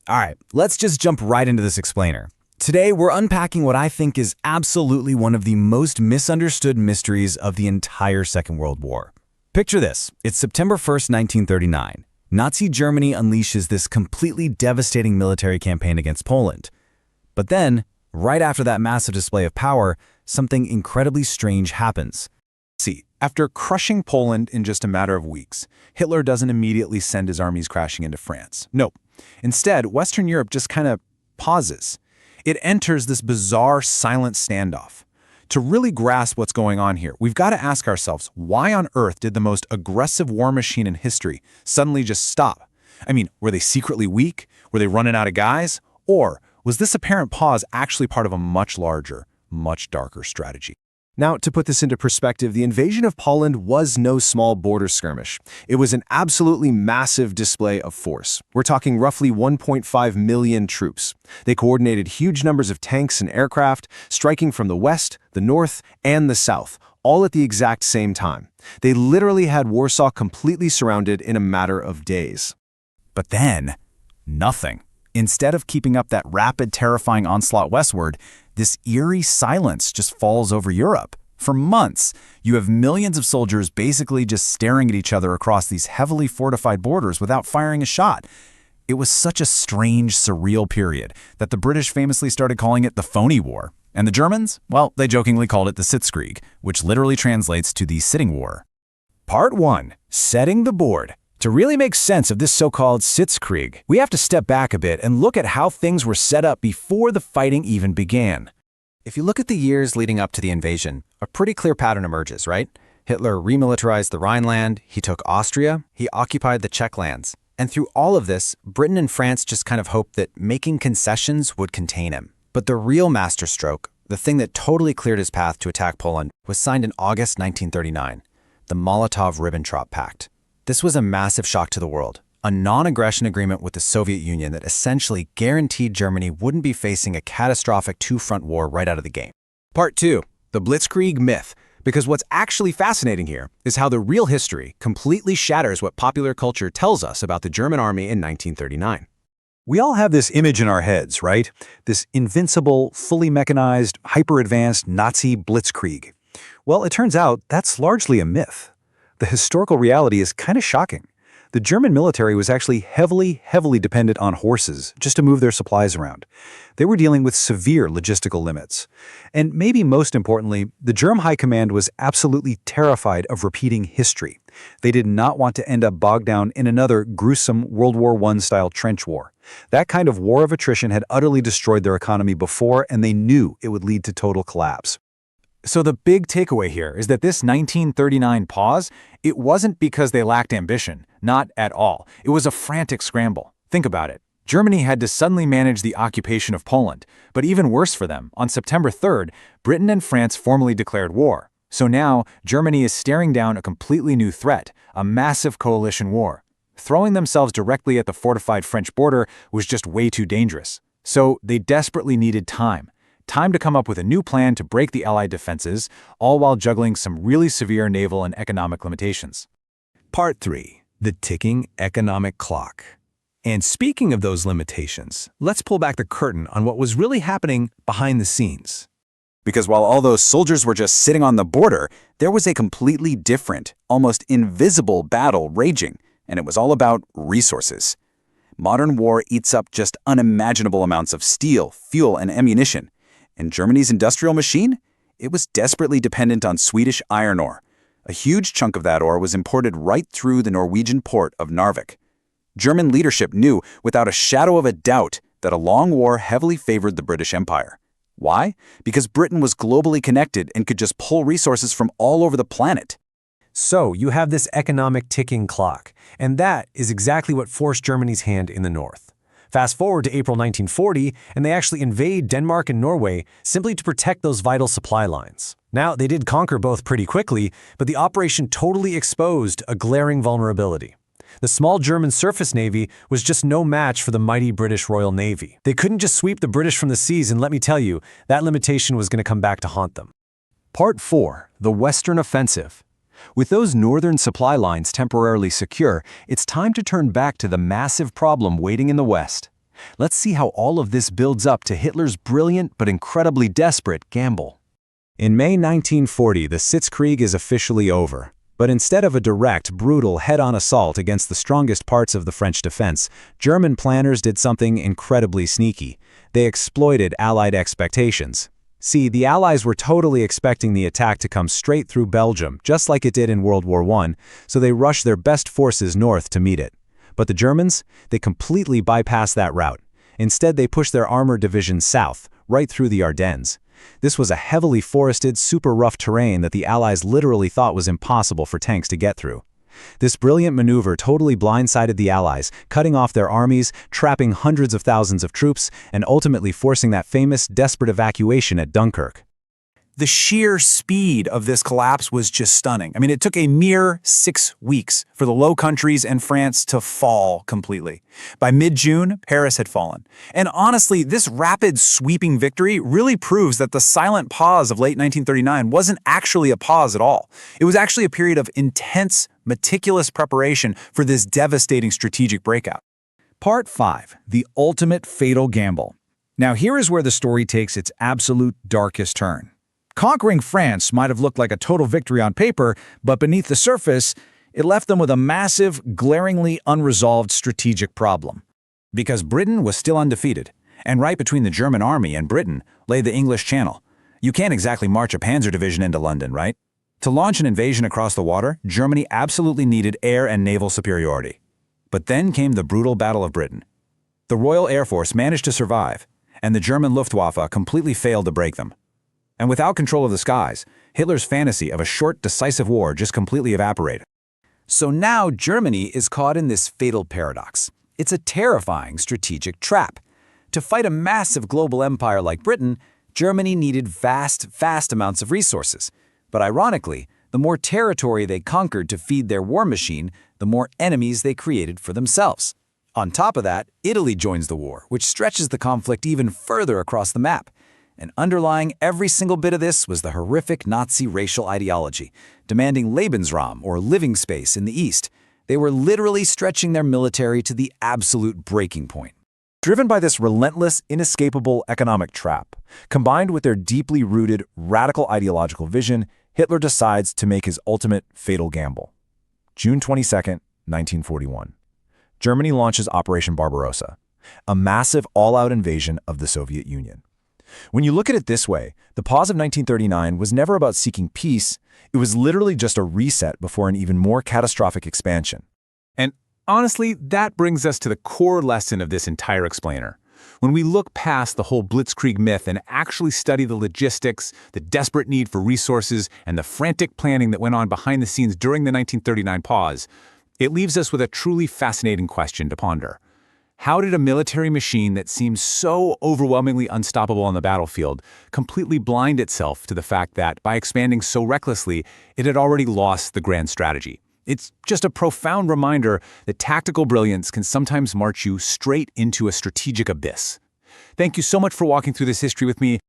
All right, let's just jump right into this explainer. Today, we're unpacking what I think is absolutely one of the most misunderstood mysteries of the entire Second World War. Picture this. It's September 1st, 1939. Nazi Germany unleashes this completely devastating military campaign against Poland. But then, right after that massive display of power, something incredibly strange happens. See, after crushing Poland in just a matter of weeks, Hitler doesn't immediately send his armies crashing into France. No. Instead, Western Europe just kind of pauses. It enters this bizarre silent standoff. To really grasp what's going on here, we've got to ask ourselves, why on earth did the most aggressive war machine in history suddenly just stop? I mean, were they secretly weak? Were they running out of guys? Or was this apparent pause actually part of a much larger, much darker strategy? Now, to put this into perspective, the invasion of Poland was no small border skirmish. It was an absolutely massive display of force. We're talking roughly 1.5 million troops. They coordinated huge numbers of tanks and aircraft, striking from the west, the north, and the south, all at the exact same time. They literally had Warsaw completely surrounded in a matter of days. But then, nothing. Instead of keeping up that rapid, terrifying onslaught westward, this eerie silence just falls over Europe. For months, you have millions of soldiers basically just staring at each other across these heavily fortified borders without firing a shot. It was such a strange, surreal period that the British famously started calling it the Phony War. And the Germans? Well, they jokingly called it the Sitzkrieg, which literally translates to the Sitting War. Part 1. Setting the board. To really make sense of this so-called Sitzkrieg, we have to step back a bit and look at how things were set up before the fighting even began. If you look at the years leading up to the invasion, a pretty clear pattern emerges, right? Hitler remilitarized the Rhineland, he took Austria, he occupied the Czech lands. And through all of this, Britain and France just kind of hoped that making concessions would contain him. But the real masterstroke, the thing that totally cleared his path to attack Poland, was signed in August 1939, the Molotov-Ribbentrop Pact. This was a massive shock to the world, a non-aggression agreement with the Soviet Union that essentially guaranteed Germany wouldn't be facing a catastrophic two-front war right out of the gate. Part 2. The Blitzkrieg myth. Because what's actually fascinating here is how the real history completely shatters what popular culture tells us about the German army in 1939. We all have this image in our heads, right? This invincible, fully mechanized, hyper-advanced Nazi blitzkrieg. Well, it turns out that's largely a myth. The historical reality is kind of shocking. The German military was actually heavily dependent on horses just to move their supplies around. They were dealing with severe logistical limits. And maybe most importantly, the German High Command was absolutely terrified of repeating history. They did not want to end up bogged down in another gruesome World War I-style trench war. That kind of war of attrition had utterly destroyed their economy before, and they knew it would lead to total collapse. So the big takeaway here is that this 1939 pause, it wasn't because they lacked ambition. Not at all. It was a frantic scramble. Think about it. Germany had to suddenly manage the occupation of Poland. But even worse for them, on September 3rd, Britain and France formally declared war. So now, Germany is staring down a completely new threat, a massive coalition war. Throwing themselves directly at the fortified French border was just way too dangerous. So they desperately needed time. Time to come up with a new plan to break the Allied defenses, all while juggling some really severe naval and economic limitations. Part 3. The ticking economic clock. And speaking of those limitations, let's pull back the curtain on what was really happening behind the scenes. Because while all those soldiers were just sitting on the border, there was a completely different, almost invisible battle raging, and it was all about resources. Modern war eats up just unimaginable amounts of steel, fuel, and ammunition. And Germany's industrial machine? It was desperately dependent on Swedish iron ore. A huge chunk of that ore was imported right through the Norwegian port of Narvik. German leadership knew without a shadow of a doubt that a long war heavily favored the British Empire. Why? Because Britain was globally connected and could just pull resources from all over the planet. So you have this economic ticking clock, and that is exactly what forced Germany's hand in the north. Fast forward to April 1940, and they actually invade Denmark and Norway simply to protect those vital supply lines. Now, they did conquer both pretty quickly, but the operation totally exposed a glaring vulnerability. The small German surface navy was just no match for the mighty British Royal Navy. They couldn't just sweep the British from the seas, and let me tell you, that limitation was going to come back to haunt them. Part 4. The Western Offensive. With those northern supply lines temporarily secure, it's time to turn back to the massive problem waiting in the West. Let's see how all of this builds up to Hitler's brilliant but incredibly desperate gamble. In May 1940, the Sitzkrieg is officially over. But instead of a direct, brutal, head-on assault against the strongest parts of the French defense, German planners did something incredibly sneaky. They exploited Allied expectations. See, the Allies were totally expecting the attack to come straight through Belgium, just like it did in World War I, so they rushed their best forces north to meet it. But the Germans, they completely bypassed that route. Instead, they pushed their armored divisions south, right through the Ardennes. This was a heavily forested, super rough terrain that the Allies literally thought was impossible for tanks to get through. This brilliant maneuver totally blindsided the Allies, cutting off their armies, trapping hundreds of thousands of troops, and ultimately forcing that famous, desperate evacuation at Dunkirk. The sheer speed of this collapse was just stunning. I mean, it took a mere 6 weeks for the Low Countries and France to fall completely. By mid-June, Paris had fallen. And honestly, this rapid, sweeping victory really proves that the silent pause of late 1939 wasn't actually a pause at all. It was actually a period of intense, meticulous preparation for this devastating strategic breakout. Part 5. The Ultimate Fatal Gamble. Now here is where the story takes its absolute darkest turn. Conquering France might have looked like a total victory on paper, but beneath the surface, it left them with a massive, glaringly unresolved strategic problem. Because Britain was still undefeated, and right between the German army and Britain lay the English Channel. You can't exactly march a panzer division into London, right? To launch an invasion across the water, Germany absolutely needed air and naval superiority. But then came the brutal Battle of Britain. The Royal Air Force managed to survive, and the German Luftwaffe completely failed to break them. And without control of the skies, Hitler's fantasy of a short, decisive war just completely evaporated. So now Germany is caught in this fatal paradox. It's a terrifying strategic trap. To fight a massive global empire like Britain, Germany needed vast amounts of resources. But ironically, the more territory they conquered to feed their war machine, the more enemies they created for themselves. On top of that, Italy joins the war, which stretches the conflict even further across the map. And underlying every single bit of this was the horrific Nazi racial ideology, demanding Lebensraum, or living space, in the East. They were literally stretching their military to the absolute breaking point. Driven by this relentless, inescapable economic trap, combined with their deeply rooted, radical ideological vision, Hitler decides to make his ultimate fatal gamble. June 22, 1941. Germany launches Operation Barbarossa, a massive all-out invasion of the Soviet Union. When you look at it this way, the pause of 1939 was never about seeking peace, it was literally just a reset before an even more catastrophic expansion. And honestly, that brings us to the core lesson of this entire explainer. When we look past the whole Blitzkrieg myth and actually study the logistics, the desperate need for resources, and the frantic planning that went on behind the scenes during the 1939 pause, it leaves us with a truly fascinating question to ponder. How did a military machine that seems so overwhelmingly unstoppable on the battlefield completely blind itself to the fact that, by expanding so recklessly, it had already lost the grand strategy? It's just a profound reminder that tactical brilliance can sometimes march you straight into a strategic abyss. Thank you so much for walking through this history with me.